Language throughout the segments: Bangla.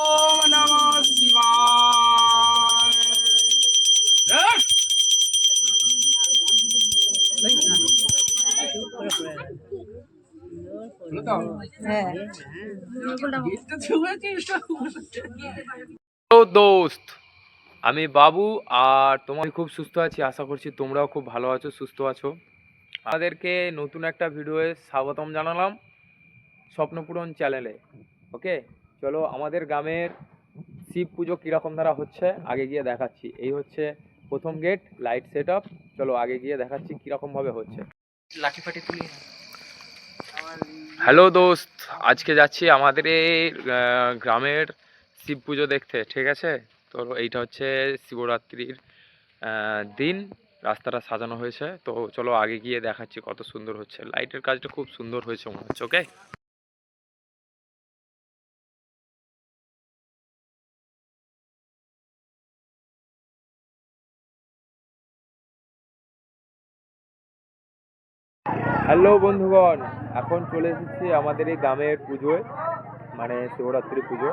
ওম নমঃ শিবায়। দোস্ত, আমি বাবু আর তোমার খুব সুস্থ আছি। আশা করছি তোমরাও খুব ভালো আছো, সুস্থ আছো। আমাদেরকে নতুন একটা ভিডিওয়ে স্বাগতম জানালাম স্বপ্নপূরণ চ্যানেলে। ওকে, চলো আমাদের গ্রামের শিব পুজো কীরকম ধারা হচ্ছে আগে গিয়ে দেখাচ্ছি। এই হচ্ছে প্রথম গেট, লাইট সেট আপ। চলো আগে গিয়ে দেখাচ্ছি কীরকমভাবে হচ্ছে। লাঠি ফাটি তুলি। হ্যালো দোস্ত, আজকে যাচ্ছি আমাদের এই গ্রামের শিব পুজো দেখতে, ঠিক আছে? তো এইটা হচ্ছে শিবরাত্রির দিন। রাস্তাটা সাজানো হয়েছে, তো চলো আগে গিয়ে দেখাচ্ছি কত সুন্দর হচ্ছে। লাইটের কাজটা খুব সুন্দর হয়েছে মনে হচ্ছে। ওকে, হ্যালো বন্ধুগণ, এখন চলে এসেছি আমাদের এই গ্রামের পুজোয়, মানে শিবরাত্রি পুজো,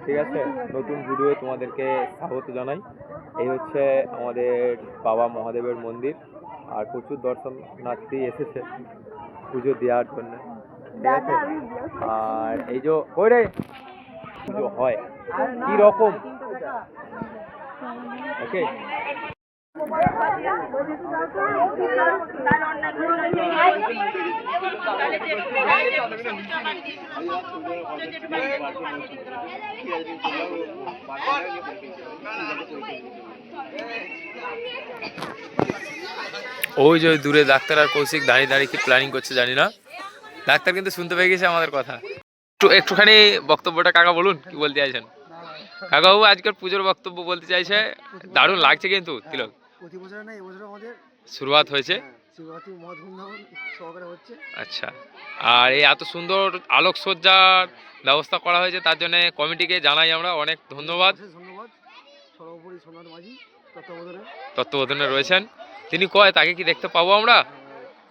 ঠিক আছে? নতুন ভিডিও তোমাদেরকে স্বাগত জানাই। এই হচ্ছে আমাদের বাবা মহাদেবের মন্দির, আর প্রচুর দর্শনার্থী এসেছে পুজো দেওয়ার জন্য, ঠিক আছে? আর এই যে কই রে পুজো হয় কি রকম, ওকে। ওই যে দূরে ডাক্তার আর কৌশিক দাঁড়িয়ে দাঁড়িয়ে কি প্ল্যানিং করছে জানি না। ডাক্তার কিন্তু শুনতে পেয়ে গেছে আমাদের কথা। একটুখানি বক্তব্যটা কাকা বলুন, কি বলতে চাইছেন? কাকাবাবু আজকের পুজোর বক্তব্য বলতে চাইছে। দারুণ লাগছে কিন্তু তিলক। প্রতি বছর না, এবছর আমাদের শুরুয়াত হয়েছে। শিবরাত্রি মহা ধুমধাম সহকারে হচ্ছে। আচ্ছা, আর এই এত সুন্দর আলোকসজ্জার ব্যবস্থা করা হয়েছে, তার জন্য কমিটিকে জানাই আমরা অনেক ধন্যবাদ। ধন্যবাদ। সর্বোপরি সোমনাথ মাঝি তত্ত্বাবধানে রয়েছেন তিনি। কয় তাকে কি দেখতে পাবো আমরা?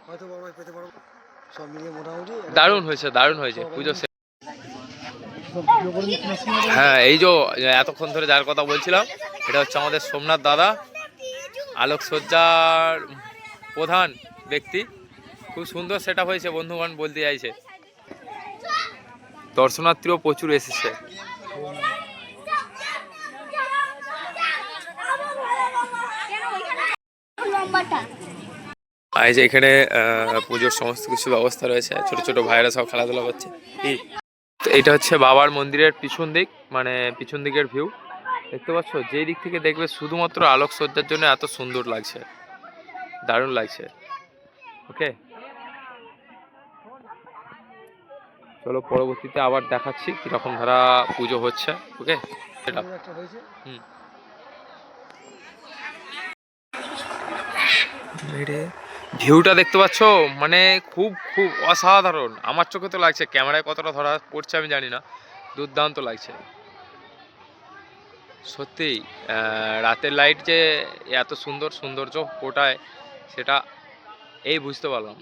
হয়তো পেতে পারবো। সব মিলিয়ে মোটামুটি দারুণ হয়েছে, দারুণ হয়েছে পুজো। হ্যাঁ, এই যে এতক্ষণ ধরে যার কথা বলছিলাম, এটা হচ্ছে আমাদের সোমনাথ দাদা, আলোকসজ্জার প্রধান ব্যক্তি। খুব সুন্দর সেট আপ হয়েছে বন্ধুগণ বলতে চাইছে। দর্শনার্থীও প্রচুর এসেছে। এই যে এখানে পুজোর সমস্ত কিছু ব্যবস্থা রয়েছে, ছোট ছোট ভাইরা সব খেলাধুলা করছে। তো এটা হচ্ছে বাবার মন্দিরের পিছন দিক, মানে পিছন দিকের ভিউ দেখতে পাচ্ছ। যেই দিক থেকে দেখবে শুধুমাত্র আলোকসজ্জার জন্য এত সুন্দর লাগছে, দারুণ লাগছে। ওকে, চলো পরবর্তীতে আবার দেখাচ্ছি কিরকম ধারা পুজো হচ্ছে। ওকে, এটা ভিউটা দেখতে পাচ্ছ, মানে খুব খুব অসাধারণ। আমার চোখে তো লাগছে, ক্যামেরায় কতটা ধরা পড়ছে আমি জানি না, দুর্দান্ত লাগছে সত্যি। রাতের লাইট যে এত সুন্দর সৌন্দর্য ফোটায় সেটা এই বুঝতে পারলাম।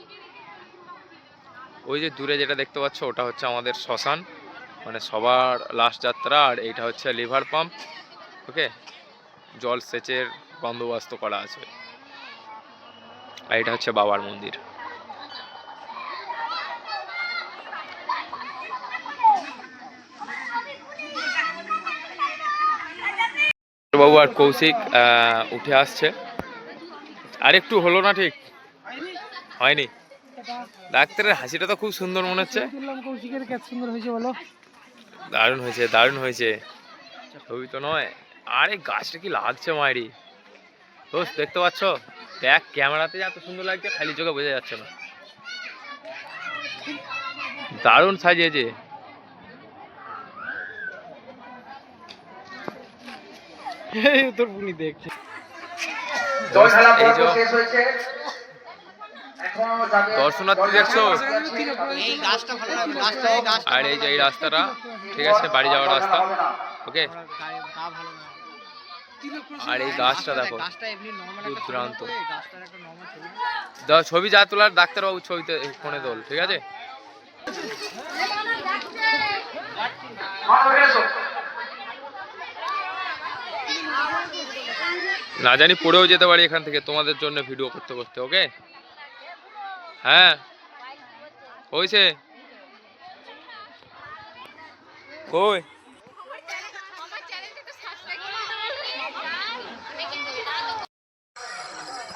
ওই যে দূরে যেটা দেখতে পাচ্ছ ওটা হচ্ছে আমাদের শ্মশান, মানে সবার লাস্ট যাত্রা। আর এইটা হচ্ছে লিভার পাম্প। ওকে, জল সেচের বন্দোবস্ত করা আছে। আর এটা হচ্ছে বাবার মন্দির। বাবু আর কৌশিক উঠে আসছে। আর একটু হলো না, ঠিক হয়নি। ডাক্তারের হাসিটা তো খুব সুন্দর মনে হচ্ছে। দারুণ হয়েছে, দারুণ হয়েছে। ছবি তো নয়, আরে গাছটা কি লাগছে মায়েরি। তো দেখতে পাচ্ছ, দেখ ক্যামেরাতে এত সুন্দর লাগছে, খালি চোখে বোঝা যাচ্ছে না। দারুণ সাজিয়েছে। দেখছে দর্শনার্থী দেখছো, আর এই যে এই রাস্তাটা, ঠিক আছে, বাড়ি যাওয়ার রাস্তা। ওকে, আর এই গাছটা দেখো, দুর্দান্ত। ছবি যা তোলার ডাক্তারবাবু ছবিতে ফোনে তোল, ঠিক আছে? না জানি পড়েও যেতে পারি এখান থেকে তোমাদের জন্য ভিডিও করতে করতে। ওকে, হ্যাঁ হয়েছে কই।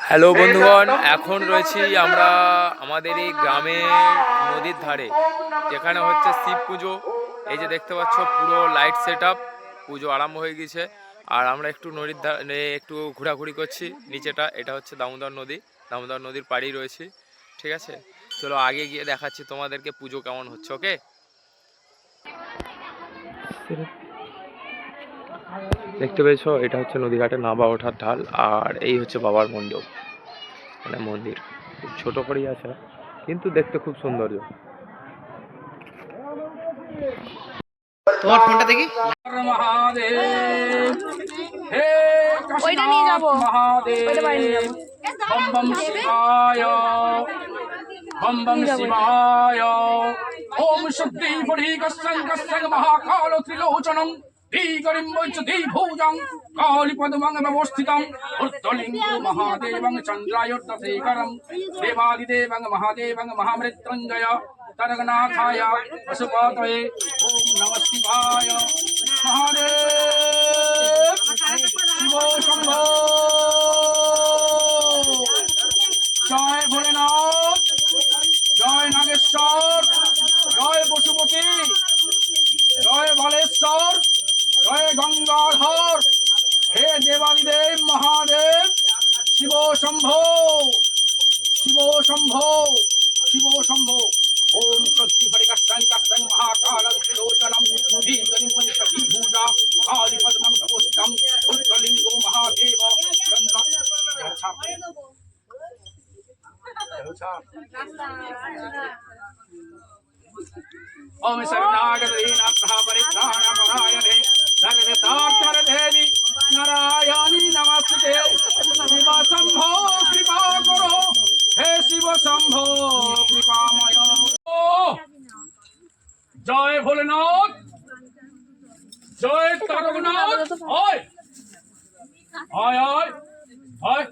হ্যালো বন্ধুগণ, এখন রয়েছি আমরা আমাদের এই গ্রামের নদীর ধারে, যেখানে হচ্ছে শিব পুজো। এই যে দেখতে পাচ্ছ পুরো লাইট সেট আপ, পুজো আরম্ভ হয়ে গেছে। আর আমরা একটু নদীর ধারে একটু ঘোরাঘুরি করছি নিচেটা। এটা হচ্ছে দামোদর নদী, দামোদর নদীর পাড়েই রয়েছি। ঠিক আছে, চলো আগে গিয়ে দেখাচ্ছি তোমাদেরকে পুজো কেমন হচ্ছে। ওকে, দেখতে পেয়েছো এটা হচ্ছে নদীঘাটে নাবা ওঠার ঢাল, আর এই হচ্ছে বাবার মণ্ডপ, মানে মন্দির। খুব ছোট করেই আছে কিন্তু দেখতে খুব সৌন্দর্য। তোমার ফোনটা দেখি। ওইটা নিয়ে যাবো, ওইটা বাড়ি নিয়ে যাবো। বম বম শিবায়, বম বম শিবায়। ওম শক্তি পরি কස්සং কස්සং মহাকাল ত্রিলোচনং দীগরিম বৈচ দ্বিভুজং কালীপদমং ব্যবস্থিতং উর্ধ্বলিঙ্গো মহাদেবং চন্দ্রায়ুর্দশেখরং দেবাদিদেবং মহাদেবং মহামৃত্যুঞ্জয় তরগনাথায় পশুপতয়ে ওম নমঃ শিবায়। মহাদেব শিব শম্ভো। জয় ভোলেনাথ, জয় নাগেশ্বর, জয় পশুপতি, জয় বালেশ্বর, জয় গঙ্গাধর। হে দেবাদিদেব মহাদেব শিব শম্ভো, শিব শম্ভো, শিব শম্ভো। ওম স্বস্তি হরিকස්සং কස්සং মহাকাलं ত্রিলোচनं দীগরিম বৈচ দ্বিভুজা কালীপদমং ব্যবস্থিতং উর্ধ্বলিঙ্গো মহাদেব চন্দ্র। ओम शरणागतदीनाथः परित्राणपरायणे सर्वतात्मरदेवी नारायणी नमस्ते। शिव शंभो कृपा करो, हे शिव शंभो कृपामय। जय भोलेनाथ, जय तारकनाथ। ओय ओय ओय ओय।